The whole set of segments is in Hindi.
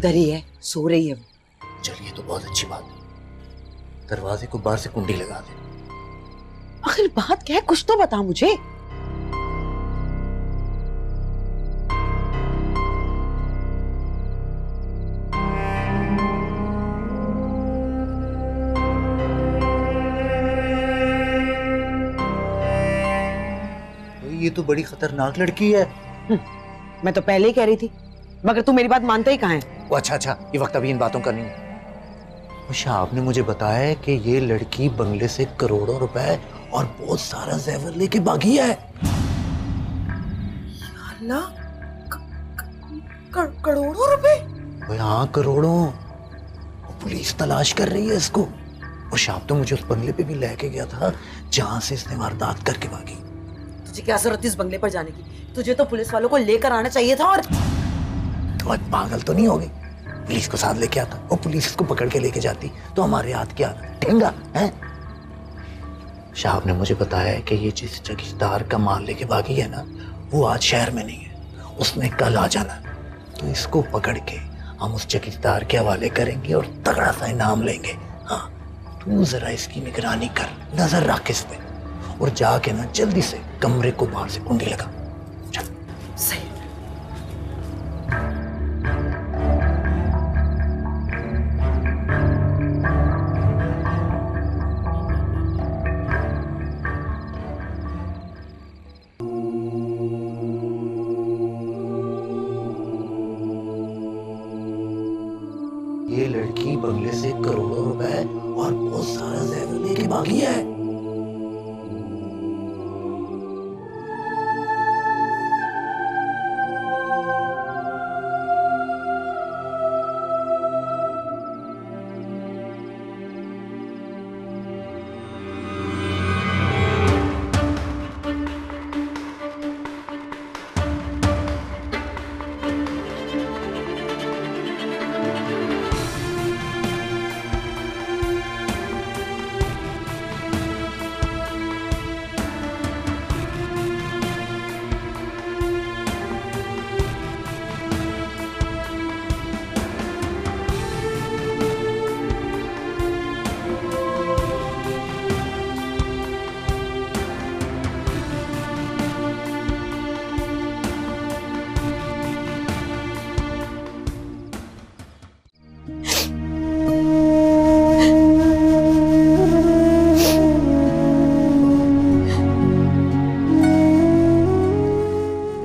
अंदर ही है, सो रही है वो। चलिए तो बहुत अच्छी बात है। दरवाजे को बाहर से कुंडी लगा दे। आखिर बात क्या है, कुछ तो बता मुझे। ये तो बड़ी खतरनाक लड़की है। मैं तो पहले ही कह रही थी, मगर तू मेरी बात मानता ही कहाँ है। वो अच्छा, ये वक्त अभी इन बातों का नहीं है। शाह आपने मुझे बताया है कि ये लड़की बंगले से करोड़ों रुपए और बहुत सारा जेवर लेके भागी है। अल्लाह, करोड़ों रुपए? हाँ, करोड़ों। पुलिस तलाश कर रही है इसको। और शाह तो मुझे उस बंगले पे भी लेके गया था जहां से इसने वारदात करके भागी। तुझे क्या जरूरत थी इस बंगले पर जाने की? तुझे तो पुलिस वालों को लेकर आना चाहिए था। और तो आज पागल तो नहीं हो गई? पुलिस को साथ लेके आता और पुलिस इसको पकड़ के लेके जाती तो हमारे हाथ क्या ठेंगा है? शाह ने मुझे बताया है कि ये जिस जगीरदार का माल लेके भागी है ना, वो आज शहर में नहीं है, उसने कल आ जाना। तो इसको पकड़ के हम उस जगीरदार के हवाले करेंगे और तगड़ा सा इनाम लेंगे। हाँ, तू जरा इसकी निगरानी कर, नजर रख इस पे, और जाके ना जल्दी से कमरे को बाहर से कुंडी लगा। चल। सही। ये लड़की बंगले से करोड़ों रुपए और बहुत सारा जेवर लेके भागी है।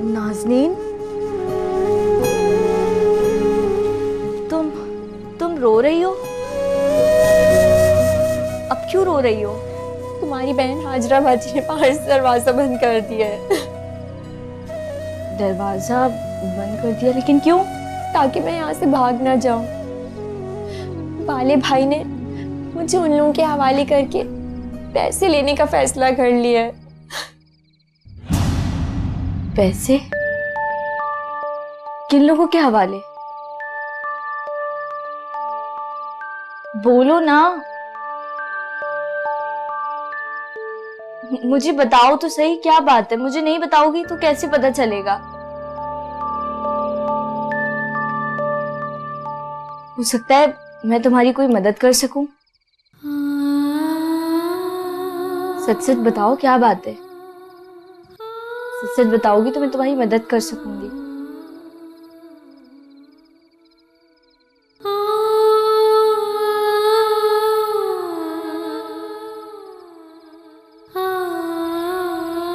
नाज़नीन, तुम रो रही हो? अब क्यों रो रही हो? तुम्हारी बहन हाजरा बाजी ने बाहर से दरवाजा बंद कर दिया है। दरवाजा बंद कर दिया? लेकिन क्यों? ताकि मैं यहाँ से भाग ना जाऊं। वाले भाई ने मुझे उन लोगों के हवाले करके पैसे लेने का फैसला कर लिया है। पैसे? किन लोगों के हवाले? बोलो ना, मुझे बताओ तो सही, क्या बात है? मुझे नहीं बताओगी तो कैसे पता चलेगा? हो सकता है मैं तुम्हारी कोई मदद कर सकूं। सच सच बताओ, क्या बात है? सच सच बताओगी तो मैं तुम्हारी मदद कर सकूंगी।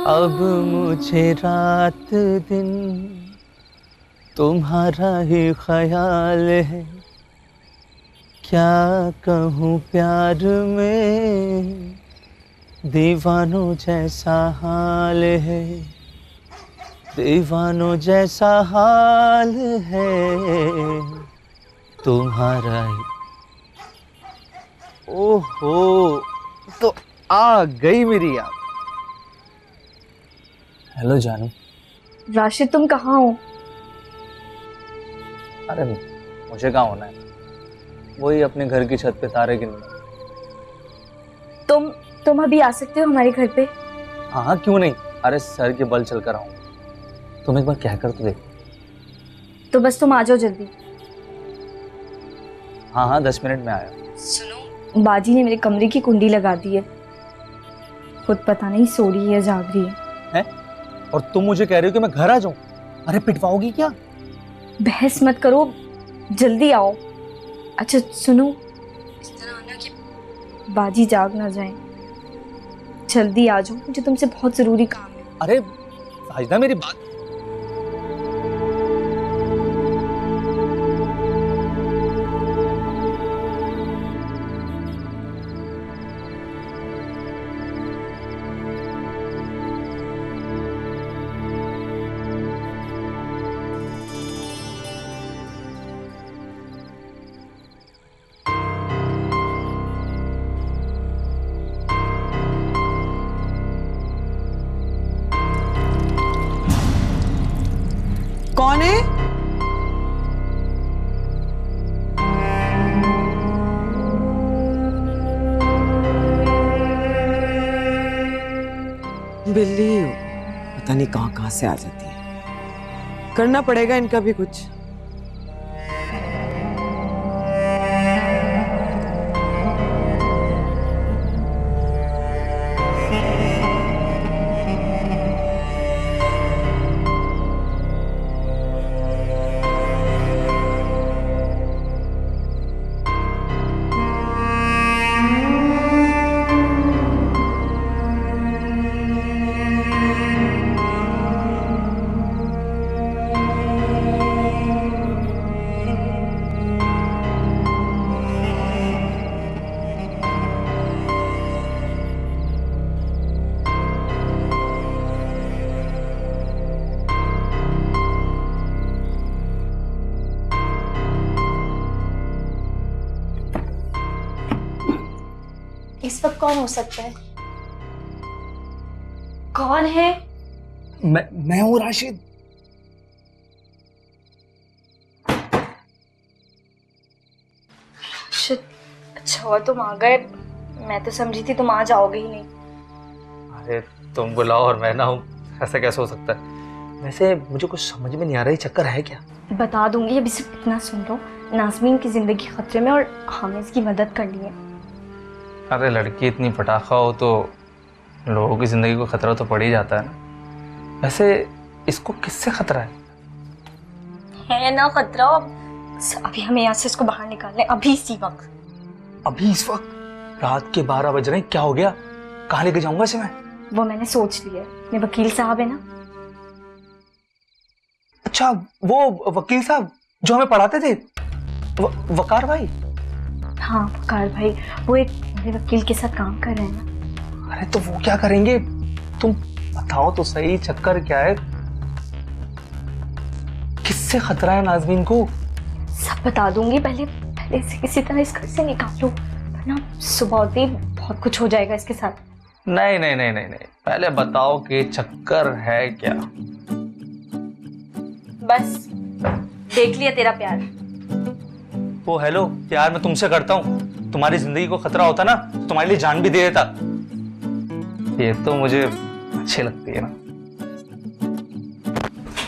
अब मुझे रात दिन तुम्हारा ही ख्याल है, क्या कहूँ प्यार में दीवानों जैसा हाल है, दीवानों जैसा हाल है तुम्हारा ही। ओहो, तो आ गई मेरी याद। हेलो जानू। राशिद, तुम कहाँ हो? अरे मुझे कहाँ होना है, वही अपने घर की छत पे तारे गिनना। तुम अभी आ सकते हो हमारे घर पे? हाँ क्यों नहीं, अरे सर के बल चल कर आऊँ। तुम एक बार कह कर तो देख। तो बस तुम आ जाओ जल्दी। हाँ हाँ 10 मिनट में आया। सुनो, बाजी ने मेरे कमरे की कुंडी लगा दी है। खुद पता नहीं सो रही है जाग रही है। और तुम मुझे कह रही हो कि मैं घर आ जाऊं? अरे पिटवाओगी क्या? बहस मत करो, जल्दी आओ। अच्छा सुनो, इस तरह आना कि बाजी जाग ना जाए। जल्दी आ जाओ, मुझे तुमसे बहुत जरूरी काम है। अरे साजिदा मेरी बात। कौन है? बिल्ली पता नहीं कहां कहां से आ जाती है। करना पड़ेगा इनका भी कुछ। इस वक्त कौन हो सकता है? कौन है? मैं हूँ राशिद। शिट, अच्छा हुआ तुम आ गए। मैं तो समझी थी तुम आ जाओगे ही नहीं। अरे तुम बुलाओ और मैं ना हूँ, ऐसा कैसे हो सकता है? वैसे मुझे कुछ समझ में नहीं आ रहा, ये चक्कर है क्या? बता दूंगी, अभी सिर्फ इतना सुन लो। नाज़मीन की जिंदगी खतरे में और हमें इसकी मदद करनी है। अरे लड़की इतनी पटाखा हो तो लोगों की जिंदगी को खतरा तो पड़ ही जाता है ना। वैसे इसको किससे खतरा है ना खतरा। अभी हमें यहाँ से इसको बाहर निकालना है, अभी इसी वक्त। अभी इस वक्त रात के 12 बज रहे हैं, क्या हो गया? कहाँ लेके जाऊंगा इसे मैं? वो मैंने सोच लिया है, मेरे वकील साहब है ना। अच्छा वो वकील साहब जो हमें पढ़ाते थे, वकार भाई। हाँ वकार भाई, वो एक मेरे वकील के साथ काम कर रहे हैं ना। अरे तो वो क्या करेंगे? तुम बताओ तो सही, चक्कर क्या है? किससे खतरा है नाज़मीन को? सब बता दूंगी, पहले इसे किसी तरह इस घर से निकालो, वरना सुबह होते ही बहुत कुछ हो जाएगा इसके साथ। नहीं नहीं नहीं नहीं नहीं, पहले बताओ कि चक्कर है क्या? बस देख लिया तेरा प्यार। वो हेलो, प्यार मैं तुमसे करता हूँ। तुम्हारी जिंदगी को खतरा होता ना तो तुम्हारे लिए जान भी दे देता। ये तो मुझे अच्छी लगती है ना।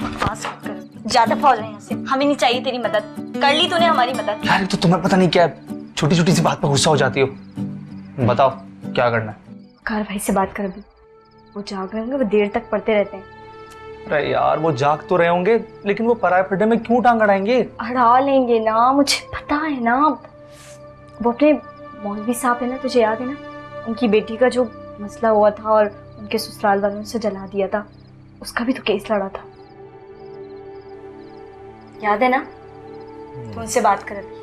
बकवास मत कर, ज्यादा फॉल है यहाँ से। हमें नहीं चाहिए तेरी मदद, कर ली तूने हमारी मदद। यार तो तुम्हें पता नहीं क्या है, छोटी छोटी सी बात पर गुस्सा हो जाती हो। बताओ क्या करना है? कार भाई से बात कर अभी, वो जाग रहे होंगे, वो देर तक पढ़ते रहते हैं। अरे यार वो जाग तो रहे होंगे, लेकिन वो पराये फड्डे में क्यों टांग अड़ाएंगे? अड़ा लेंगे ना, मुझे पता है ना। वो अपने मौलवी साहब है ना, तुझे याद है ना, उनकी बेटी का जो मसला हुआ था और उनके ससुराल वालों ने उसे जला दिया था, उसका भी तो केस लड़ा था, याद है ना? तो उनसे बात कर अभी।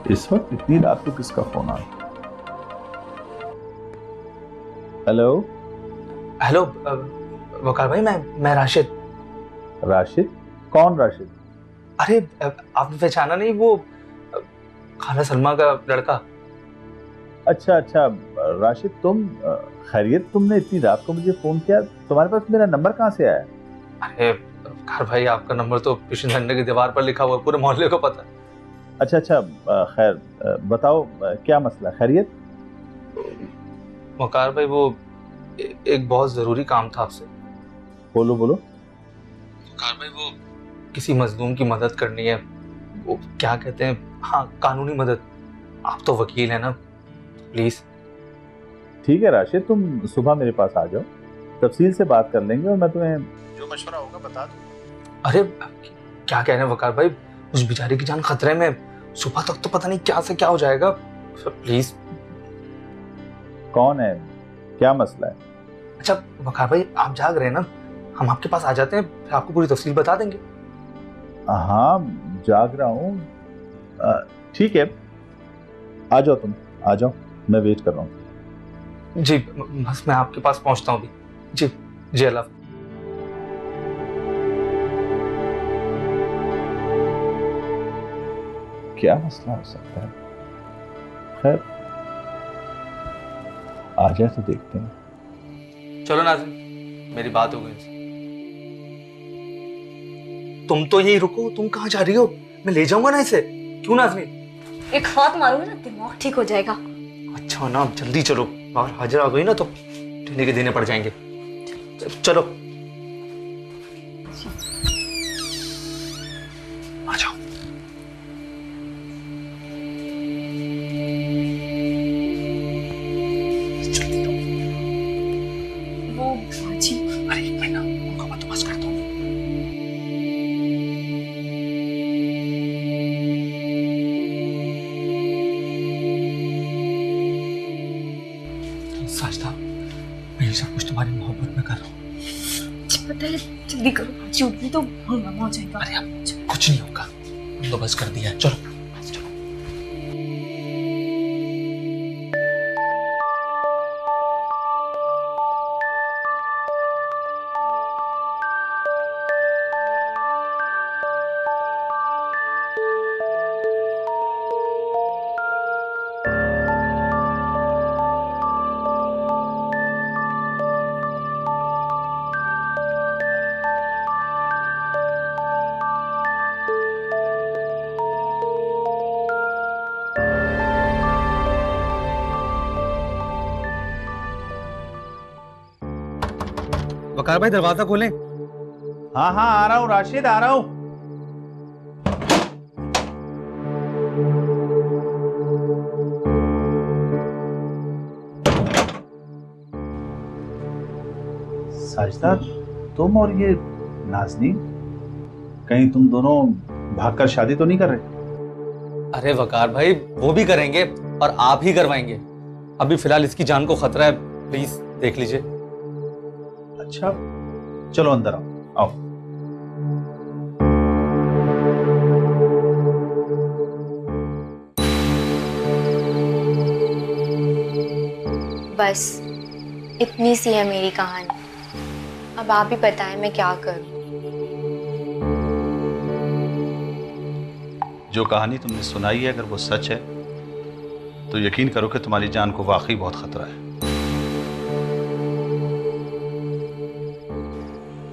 इस वक्त इतनी रात को किसका फोन आ? हेलो हेलो वकार भाई, मैं राशिद। राशिद? कौन राशिद? अरे आपने पहचाना नहीं, वो खाना सलमा का लड़का। अच्छा अच्छा राशिद, तुम खैरियत? तुमने इतनी रात को मुझे फोन किया, तुम्हारे पास मेरा नंबर कहाँ से आया? अरे वकार भाई आपका नंबर तो पिछले झंडे की दीवार पर लिखा हुआ है, पूरे मोहल्ले को पता है। अच्छा अच्छा, खैर बताओ, क्या मसला, खैरियत? वकार भाई वो एक बहुत जरूरी काम था आपसे। बोलो बोलो। वकार भाई वो किसी मजलूम की मदद करनी है, वो क्या कहते हैं, हाँ कानूनी मदद। आप तो वकील हैं ना, प्लीज। ठीक है राशिद, तुम सुबह मेरे पास आ जाओ, तफसील से बात कर लेंगे और मैं तुम्हें जो मशवरा होगा बता दूंगा। अरे क्या कह रहे हैं वकार भाई, उस बेचारे की जान खतरे में, सुबह तक तो पता नहीं क्या से क्या हो जाएगा, प्लीज। कौन है, क्या मसला है? अच्छा वकार भाई आप जाग रहे हैं ना, हम आपके पास आ जाते हैं, फिर आपको पूरी तफसील बता देंगे। हाँ जाग रहा हूँ, ठीक है, आ जाओ, तुम आ जाओ, मैं वेट कर रहा हूँ। जी बस मैं आपके पास पहुंचता हूँ अभी। जी जी अल्लाह। क्या मसला हो सकता है? खैर आ जाए तो देखते हैं। चलो नाज़िम, मेरी बात हो गई इनसे। तुम तो यहीं रुको, तुम कहाँ जा रही हो? मैं ले जाऊंगा ना इसे। क्यों नाज़मीन? एक हाथ मारूंगा ना दिमाग ठीक हो जाएगा। अच्छा ना, जल्दी चलो, बाहर हाजिर आ गई ना तो देने के देने पड़ जाएंगे। चलो आ जाओ। वो बाजी, अरे एक मिनट ना, उनका बंदोबस्त करता हूँ। साजदा, मैं ये सब कुछ तुम्हारी मोहब्बत में कर रहा हूँ। पता है, जल्दी करो, बाजी उठनी तो हंगामा हो जाएगा। अरे अब कुछ नहीं होगा, बंदोबस्त कर दिया है, चलो चलो। वकार भाई दरवाजा खोलें। हाँ हाँ आ रहा हूँ राशिद, आ रहा हूँ। साजिदा, तुम और ये नाज़नीन, कहीं तुम दोनों भागकर शादी तो नहीं कर रहे? अरे वकार भाई वो भी करेंगे और आप ही करवाएंगे। अभी फिलहाल इसकी जान को खतरा है, प्लीज देख लीजिए। अच्छा चलो अंदर आओ, आओ। बस इतनी सी है मेरी कहानी। अब आप ही बताएं मैं क्या करूं। जो कहानी तुमने सुनाई है अगर वो सच है तो यकीन करो कि तुम्हारी जान को वाकई बहुत खतरा है।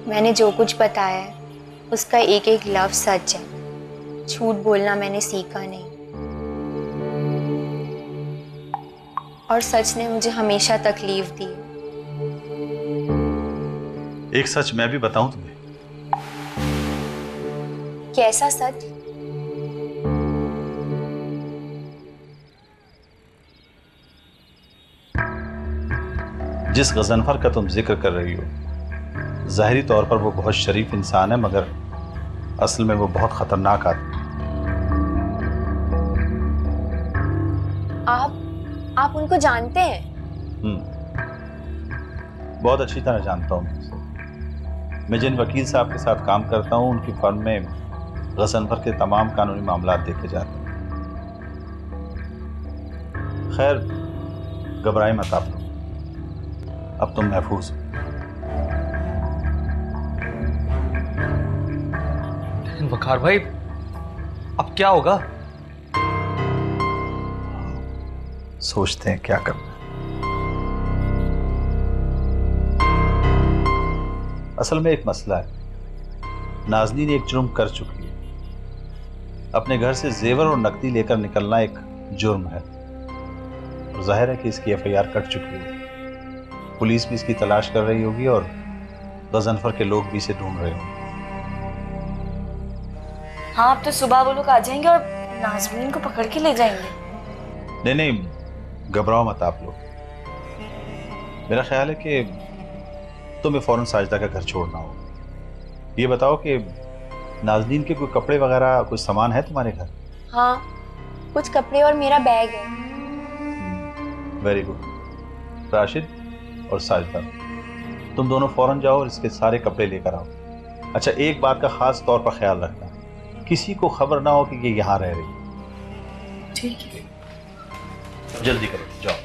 मैंने जो कुछ बताया है उसका एक एक लफ्ज सच है। झूठ बोलना मैंने सीखा नहीं, और सच ने मुझे हमेशा तकलीफ दी। एक सच मैं भी बताऊं तुम्हें। कैसा सच? जिस गजनफर का तुम जिक्र कर रही हो, जाहिरी तौर पर वो बहुत शरीफ इंसान है, मगर असल में वो बहुत खतरनाक आदमी। आप उनको जानते हैं? बहुत अच्छी तरह जानता हूँ उसे। मैं जिन वकील साहब के साथ काम करता हूँ उनकी फर्म में गजनफर के तमाम कानूनी मामलात देखे जाते हैं। खैर घबराए मत आप लोग, अब तुम महफूज हो। लेकिन वकार भाई अब क्या होगा? सोचते हैं क्या करना है। असल में एक मसला है, नाज़नीन एक जुर्म कर चुकी है। अपने घर से जेवर और नकदी लेकर निकलना एक जुर्म है। और जाहिर है कि इसकी एफआईआर कट चुकी है। पुलिस भी इसकी तलाश कर रही होगी और गजनफर के लोग भी इसे ढूंढ रहे होंगे। हाँ, अब तो सुबह वो लोग आ जाएंगे और नाज़नीन को पकड़ के ले जाएंगे। नहीं नहीं, घबराओ मत आप लोग। मेरा ख्याल है कि तुम्हें फौरन साजिदा का घर छोड़ना होगा। ये बताओ कि नाज़नीन के कोई कपड़े वगैरह कोई सामान है तुम्हारे घर? हाँ, कुछ कपड़े और मेरा बैग है। Very good. राशिद और साजिदा, तुम दोनों फौरन जाओ और इसके सारे कपड़े लेकर आओ। अच्छा, एक बात का खास तौर पर ख्याल रखना, किसी को खबर ना हो कि ये यहाँ रह रही। ठीक है। जल्दी करो, जाओ।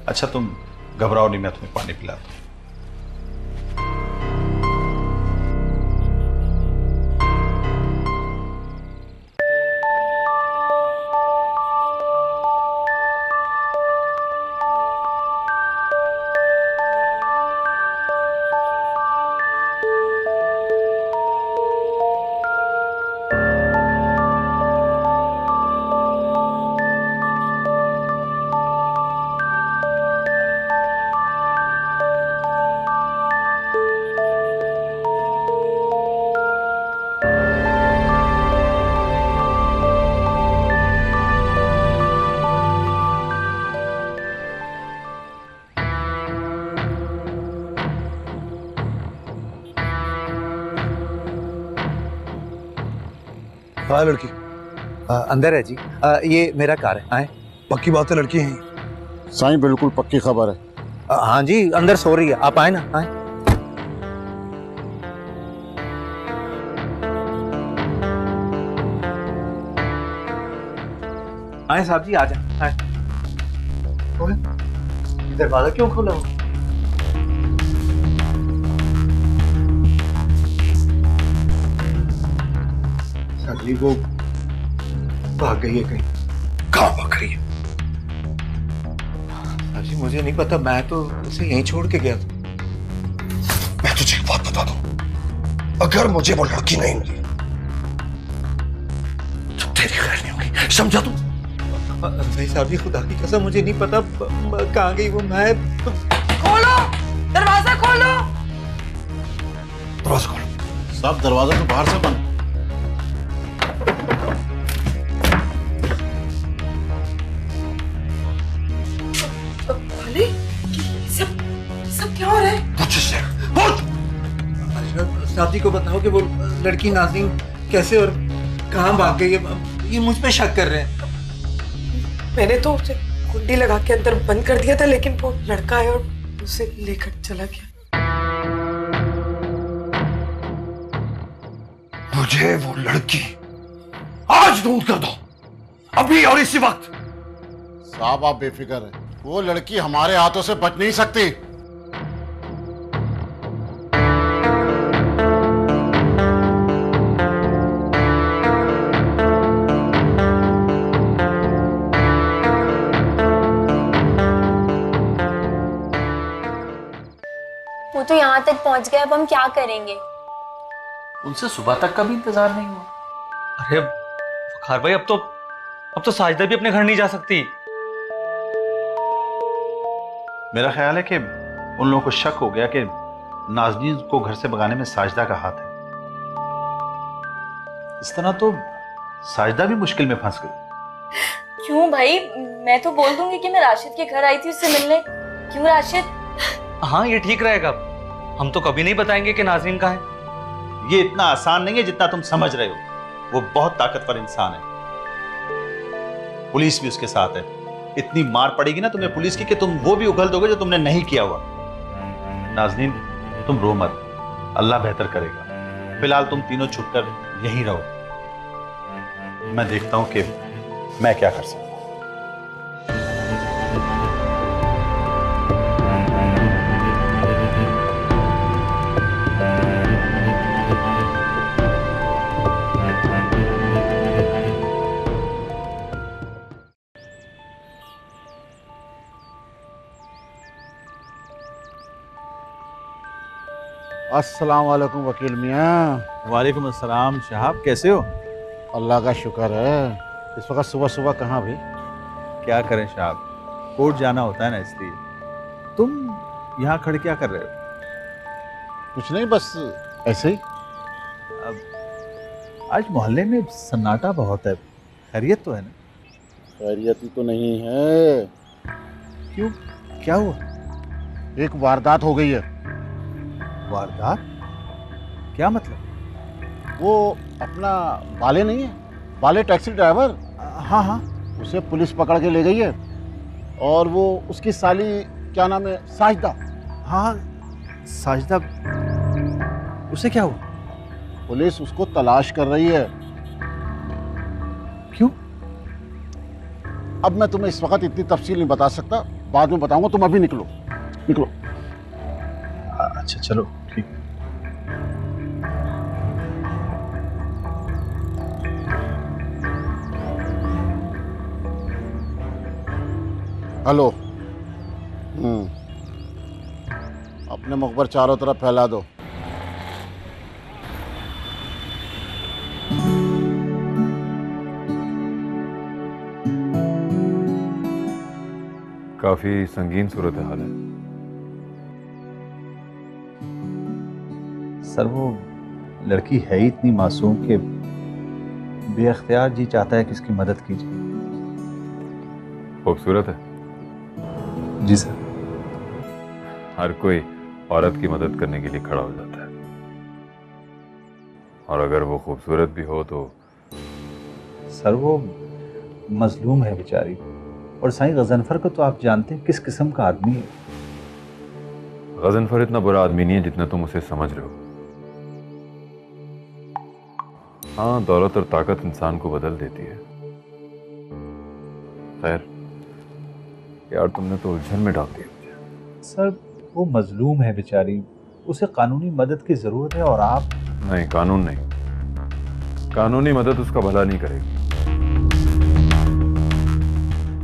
अच्छा, तुम घबराओ नहीं, मैं तुम्हें पानी पिलाता हूँ। हाँ लड़की अंदर है जी। ये मेरा कार है। आए। पक्की बात है, लड़की है? साईं बिल्कुल पक्की खबर है। हाँ जी, अंदर सो रही है। आप आए ना, आए। आए साहब जी, आ जाए। आए। दरवाजा क्यों खोला हो? जी वो भाग गई है कहीं। कहाँ भाग रही है? जी मुझे नहीं पता, मैं तो उसे यहीं छोड़ के गया था। मैं तुझे एक बात बता दूं, अगर मुझे वो लड़की नहीं मिली तो तेरी खैर नहीं होगी, समझा तू? भाई साहब जी, खुदा की कसम मुझे नहीं पता कहाँ गई वो। मैं खोलो, दरवाजा खोलो। दरवाजा खोलो। साहब दरवाजा तो बाहर से बंद। सब क्या हो रहा है? पूछ इससे, पूछ। साहब जी को बताओ कि वो लड़की नाज़नीन कैसे और कहाँ भाग गई है। ये मुझ पे शक कर रहे हैं। मैंने तो उसे कुंडी लगा के अंदर बंद कर दिया था, लेकिन वो लड़का आया और उसे लेकर चला गया। मुझे वो लड़की आज ढूंढ कर दो, अभी और इसी वक्त। साहब आप बेफिक्र हैं, वो लड़की हमारे हाथों से बच नहीं सकती। वो तो यहाँ तक पहुँच गए, अब हम क्या करेंगे? उनसे सुबह तक का भी इंतजार नहीं हुआ। अरे वखार भाई, अब तो साजिदा भी अपने घर नहीं जा सकती। मेरा ख्याल है कि उन लोगों को शक हो गया कि नाज़नीन को घर से भगाने में साजिदा का हाथ है। इस तरह तो साजिदा भी मुश्किल में फंस गई। क्यों भाई, मैं तो बोल दूंगी कि मैं राशिद के घर आई थी उससे मिलने। क्यों राशिद? हाँ, ये ठीक रहेगा। हम तो कभी नहीं बताएंगे कि नाज़नीन कहाँ है। ये इतना आसान नहीं है जितना तुम समझ रहे हो। वो बहुत ताकतवर इंसान है, पुलिस भी उसके साथ है। इतनी मार पड़ेगी ना तुम्हें पुलिस की कि तुम वो भी उगल दोगे जो तुमने नहीं किया हुआ। नाज़नीन तुम रो मत, अल्लाह बेहतर करेगा। फिलहाल तुम तीनों छुपकर यहीं रहो, मैं देखता हूं कि मैं क्या कर सकता हूं। अस्सलाम वालेकुम वकील मियाँ। वालेकुम अस्सलाम शहाब, कैसे हो? अल्लाह का शुक्र है। इस वक्त सुबह सुबह कहाँ भी? क्या करें शहाब, कोर्ट जाना होता है ना, इसलिए। तुम यहाँ खड़े क्या कर रहे हो? कुछ नहीं, बस ऐसे ही। अब आज मोहल्ले में सन्नाटा बहुत है, खैरियत तो है ना? खैरियत ही तो नहीं है। क्यों, क्या हुआ? एक वारदात हो गई है। वारदात? क्या मतलब? वो अपना बाले नहीं है, बाले टैक्सी ड्राइवर, हाँ हाँ। उसे पुलिस पकड़ के ले गई है। और वो उसकी साली, क्या नाम है, साजिदा। हाँ साजिदा, उसे क्या हुआ? पुलिस उसको तलाश कर रही है। क्यों? अब मैं तुम्हें इस वक्त इतनी तफसील नहीं बता सकता, बाद में बताऊंगा। तुम अभी निकलो, निकलो। अच्छा चलो ठीक। हेलो। अपने मुखबर चारों तरफ फैला दो। काफी संगीन सूरत हाल है। सर वो लड़की है ही इतनी मासूम कि बेअख्तियार जी चाहता है कि इसकी मदद कीजिए। खूबसूरत है। जी सर। हर कोई औरत की मदद करने के लिए खड़ा हो जाता है, और अगर वो खूबसूरत भी हो तो। सर वो मजलूम है बेचारी, और साईं गजनफर को तो आप जानते हैं किस किस्म का आदमी है। गजनफर इतना बुरा आदमी नहीं है जितना तुम उसे समझ रहे हो। हाँ, दौलत और ताकत इंसान को बदल देती है। खैर यार, तुमने तो उलझन में डाल दिया मुझे। सर वो मजलूम है बेचारी, उसे कानूनी मदद की जरूरत है, और आप। नहीं, कानून नहीं, कानूनी मदद उसका भला नहीं करेगी।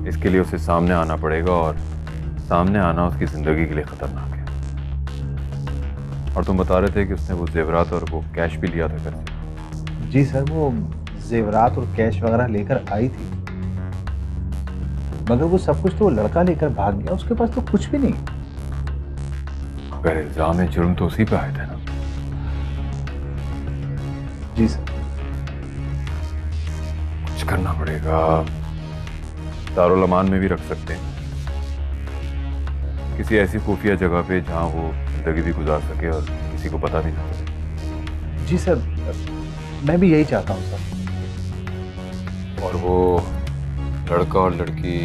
इसके लिए उसे सामने आना पड़ेगा, और सामने आना उसकी जिंदगी के लिए खतरनाक है। और तुम बता रहे थे कि उसने वो जेवरात और वो कैश भी लिया था घर से। जी सर, वो जेवरात और कैश वगैरह लेकर आई थी, मगर वो सब कुछ तो वो लड़का लेकर भाग गया, उसके पास तो कुछ भी नहीं। अगर इल्जाम जुर्म तो उसी पे आए थे ना। जी सर। कुछ करना पड़ेगा। दारुल अमान में भी रख सकते हैं, किसी ऐसी खुफिया जगह पे जहां वो जिंदगी भी गुजार सके और किसी को पता भी ना चले। जी सर, मैं भी यही चाहता हूँ सर। और वो लड़का और लड़की?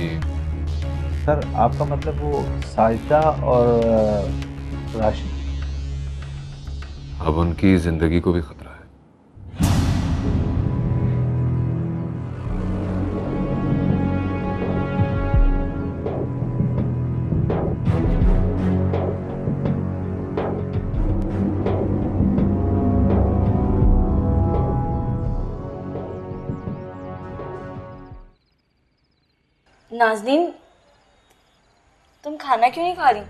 सर आपका मतलब वो साजिदा और राशि? अब उनकी जिंदगी को भी खतरा है। नाज़नीन, तुम खाना क्यों नहीं खा रही?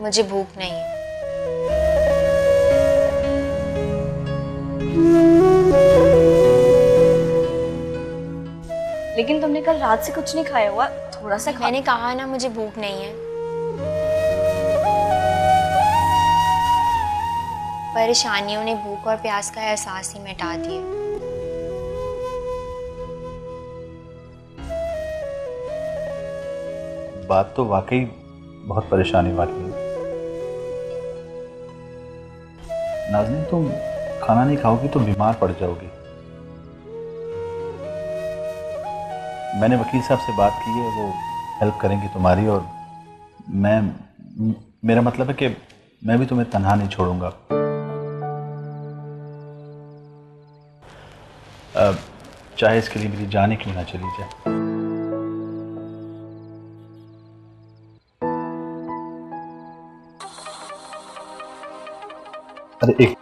मुझे भूख नहीं है। लेकिन तुमने कल रात से कुछ नहीं खाया हुआ, थोड़ा सा खा। मैंने कहा ना मुझे भूख नहीं है। परेशानियों ने भूख और प्यास का एहसास ही मिटा दिया। बात तो वाकई बहुत परेशानी वाली है। नाज़नीन, तुम खाना नहीं खाओगी तो बीमार पड़ जाओगी। मैंने वकील साहब से बात की है, वो हेल्प करेंगे तुम्हारी, और मेरा मतलब है कि मैं भी तुम्हें तन्हा नहीं छोड़ूंगा। चाहे इसके लिए मेरी जान ही क्यों ना चली जाए। अरे एक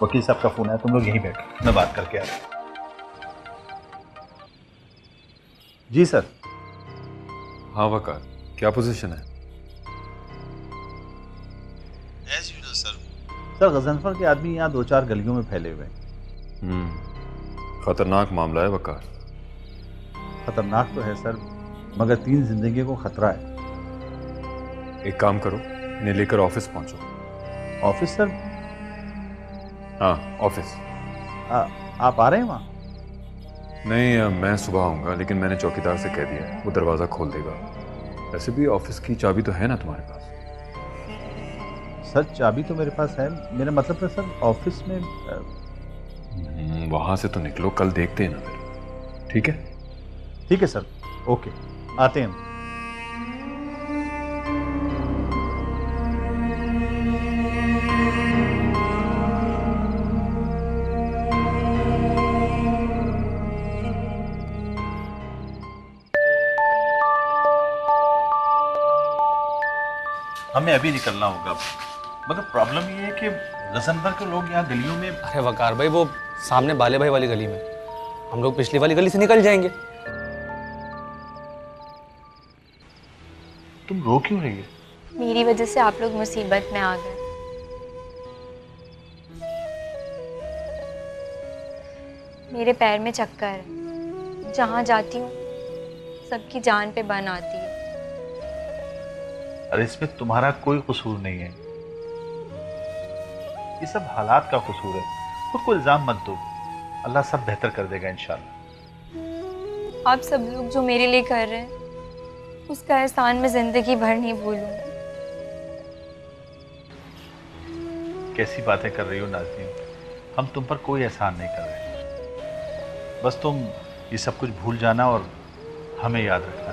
वकील साहब का फोन है, तुम लोग यहीं बैठो, मैं बात करके आ रहा हूं। जी सर। हाँ वकार, क्या पोजीशन है? As usual sir. Sir Ghazanfar के आदमी यहाँ 2-4 गलियों में फैले हुए हैं। खतरनाक मामला है वकार। खतरनाक तो है सर, मगर 3 जिंदगी को खतरा है। एक काम करो, इन्हें लेकर ऑफिस पहुंचो। Office sir? हाँ ऑफिस। आप आ रहे हैं वहाँ? नहीं, मैं सुबह आऊंगा, लेकिन मैंने चौकीदार से कह दिया है, वो दरवाज़ा खोल देगा। वैसे भी ऑफिस की चाबी तो है ना तुम्हारे पास? सर चाबी तो मेरे पास है, मेरा मतलब है सर ऑफिस में। वहां से तो निकलो, कल देखते हैं ना फिर। ठीक है? ठीक है सर, ओके, आते हैं। हमें अभी निकलना होगा, मगर प्रॉब्लम ये है कि गजनफर के लोग यहाँ गलियों में। अरे वकार भाई, वो सामने बाले भाई वाली गली में, हम लोग पिछली वाली गली से निकल जाएंगे। तुम रो क्यों रही है? मेरी वजह से आप लोग मुसीबत में आ गए। मेरे पैर में चक्कर है, जहाँ जाती हूँ सबकी जान पे बन आती है। अरे इसमें तुम्हारा कोई कसूर नहीं है, ये सब हालात का कसूर है। खुद को इल्जाम मत दो, अल्लाह सब बेहतर कर देगा इंशाल्लाह। आप सब लोग जो मेरे लिए कर रहे हैं, उसका एहसान मैं जिंदगी भर नहीं भूलूंगी। कैसी बातें कर रही हो नाज़नीन, हम तुम पर कोई एहसान नहीं कर रहे। बस तुम ये सब कुछ भूल जाना और हमें याद रखना।